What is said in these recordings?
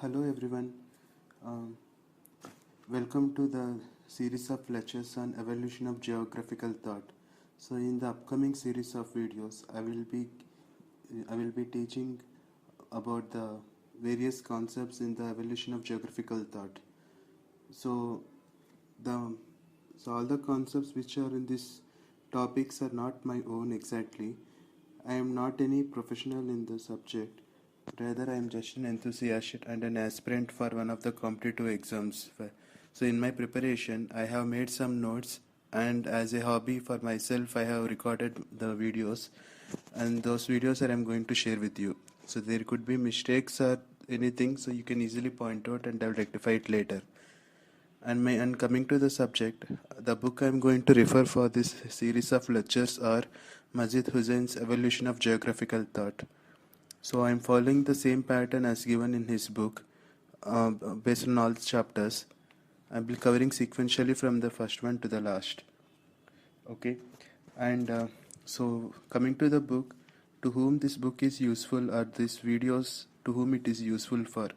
Hello everyone. Um, Welcome to the series of lectures on evolution of geographical thought. So in the upcoming series of videos, I will be teaching about the various concepts in the evolution of geographical thought. So the so all the concepts which are in these topics are not my own exactly. I am not any professional in the subject. Rather, I am just an enthusiast and an aspirant for one of the competitive exams. So, in my preparation, I have made some notes, and as a hobby for myself, I have recorded the videos, and those videos I am going to share with you. So, there could be mistakes or anything, so you can easily point out and I'll rectify it later. And coming to the subject, the book I am going to refer for this series of lectures are Majid Hussein's Evolution of Geographical Thought. So I'm following the same pattern as given in his book, based on all the chapters. I'll be covering sequentially from the first one to the last. Okay, and so coming to the book, to whom this book is useful or these videos to whom it is useful for.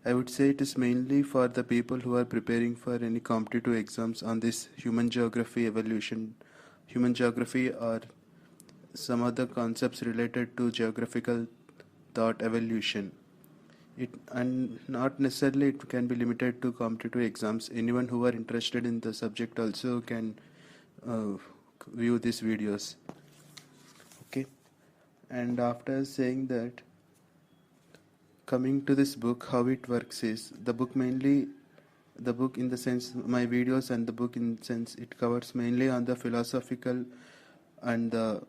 I would say it is mainly for the people who are preparing for any competitive exams on this human geography evolution, human geography or some other concepts related to geographical thought evolution. It and not necessarily it can be limited to competitive exams. Anyone who are interested in the subject also can uh, view these videos. Okay, and after saying that, coming to this book, how it works is the book in the sense my videos and the book in sense it covers mainly on the philosophical and the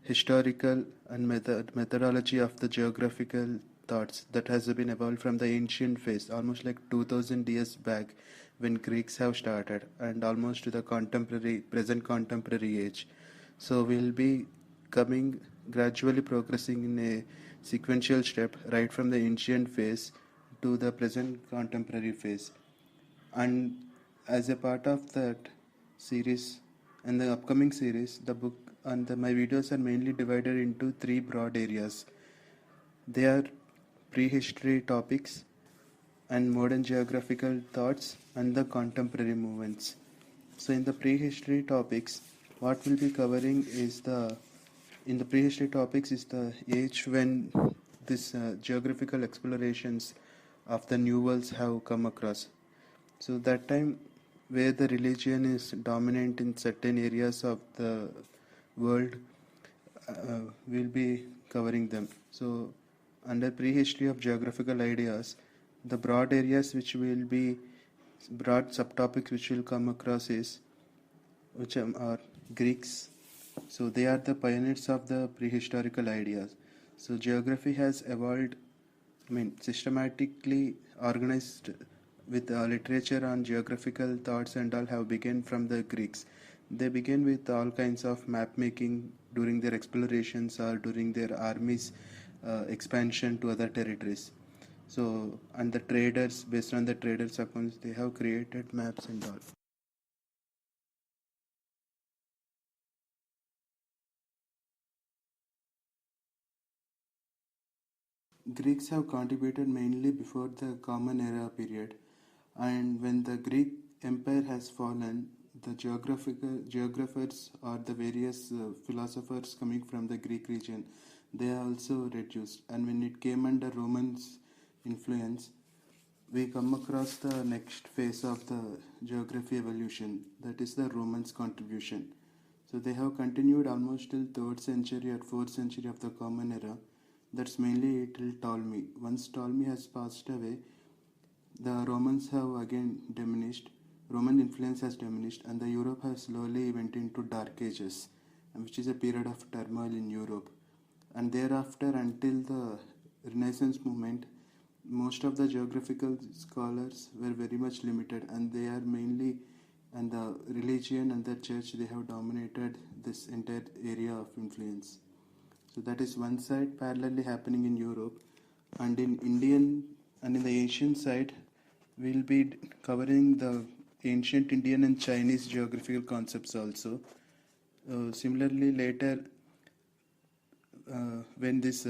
historical and methodology of the geographical thoughts that has been evolved from the ancient phase, almost like 2000 years back when Greeks have started, and almost to the present contemporary age. So we'll be coming gradually progressing in a sequential step right from the ancient phase to the present contemporary phase. And as a part of that series, in the upcoming series, the book and my videos are mainly divided into three broad areas. They are prehistory topics and modern geographical thoughts and the contemporary movements. So in the prehistory topics, what we'll be covering is the age when this geographical explorations of the new worlds have come across. So that time where the religion is dominant in certain areas of the world, we'll be covering them. So under prehistory of geographical ideas, the broad areas which will be broad subtopics which will come across is which are Greeks. So they are the pioneers of the prehistorical ideas. So geography has evolved, systematically organized with literature on geographical thoughts and all have begun from the Greeks. They began with all kinds of map making during their explorations or during their armies' expansion to other territories. So, and the traders, based on the traders' accounts, they have created maps and all. Greeks have contributed mainly before the Common Era period, and when the Greek Empire has fallen, the geographers or the various philosophers coming from the Greek region, they are also reduced. And when it came under Romans' influence, we come across the next phase of the geography evolution, that is the Romans' contribution. So they have continued almost till 3rd century or 4th century of the Common Era. That's mainly till Ptolemy. Once Ptolemy has passed away, the Romans have again diminished. Roman influence has diminished, and the Europe has slowly went into Dark Ages, which is a period of turmoil in Europe. And thereafter, until the Renaissance movement, most of the geographical scholars were very much limited, and they are mainly, and the religion and the church, they have dominated this entire area of influence. So that is one side parallelly happening in Europe, and in Indian and in the Asian side, we'll be covering the ancient Indian and Chinese geographical concepts also. Similarly, later, when this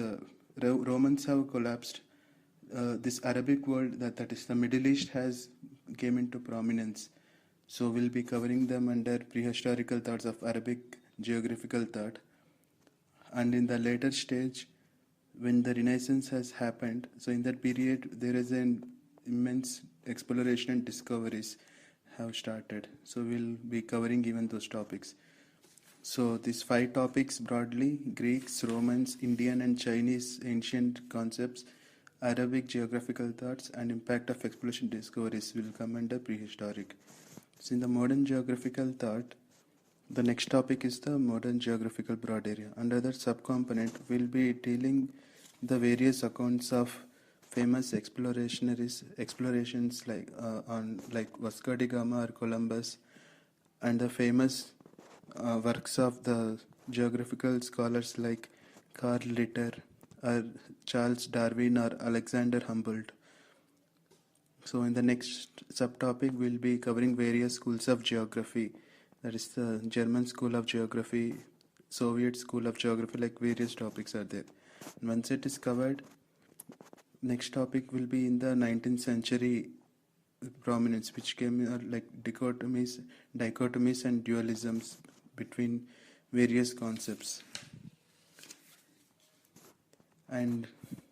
Romans have collapsed, this Arabic world, that is the Middle East, has came into prominence. So we'll be covering them under prehistorical thoughts of Arabic geographical thought. And in the later stage, when the Renaissance has happened, so in that period there is an immense exploration and discoveries have started. So we'll be covering even those topics. So these 5 topics broadly: Greeks, Romans, Indian and Chinese ancient concepts, Arabic geographical thoughts, and impact of exploration discoveries will come under prehistoric. So in the modern geographical thought, the next topic is the modern geographical broad area. Under that subcomponent, we'll be dealing the various accounts of famous explorations like Vasco da Gama or Columbus, and the famous works of the geographical scholars like Carl Ritter or Charles Darwin or Alexander Humboldt. So in the next subtopic, we'll be covering various schools of geography. That is the German School of Geography, Soviet School of Geography, like various topics are there. And once it is covered, next topic will be in the 19th century prominence, which came like dichotomies and dualisms between various concepts. And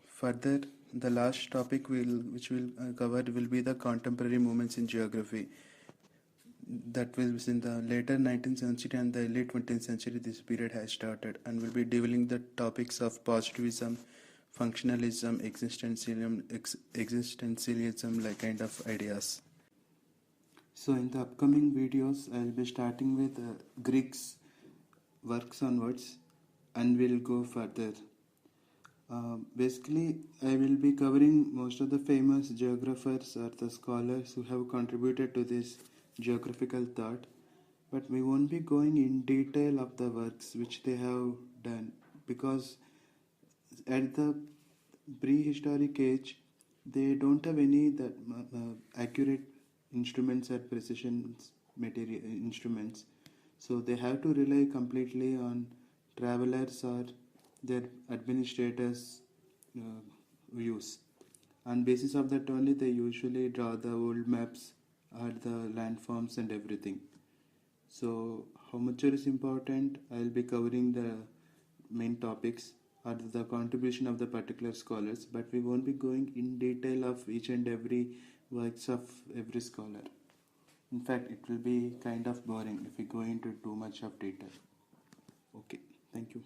further, the last topic which we'll cover will be the contemporary movements in geography. That was in the later 19th century and the early 20th century. This period has started, and we'll be dealing the topics of positivism, functionalism, existentialism, like kind of ideas. So in the upcoming videos, I'll be starting with Greeks' works onwards, and we'll go further. Basically, I will be covering most of the famous geographers or the scholars who have contributed to this geographical thought, but we won't be going in detail of the works which they have done, because at the prehistoric age they don't have any accurate instruments or precision material instruments, so they have to rely completely on travelers or their administrators' views. On basis of that only, they usually draw the old maps or the landforms and everything. So how much is important, I'll be covering the main topics or the contribution of the particular scholars, but we won't be going in detail of each and every works of every scholar. In fact, it will be kind of boring if we go into too much of detail. Okay, thank you.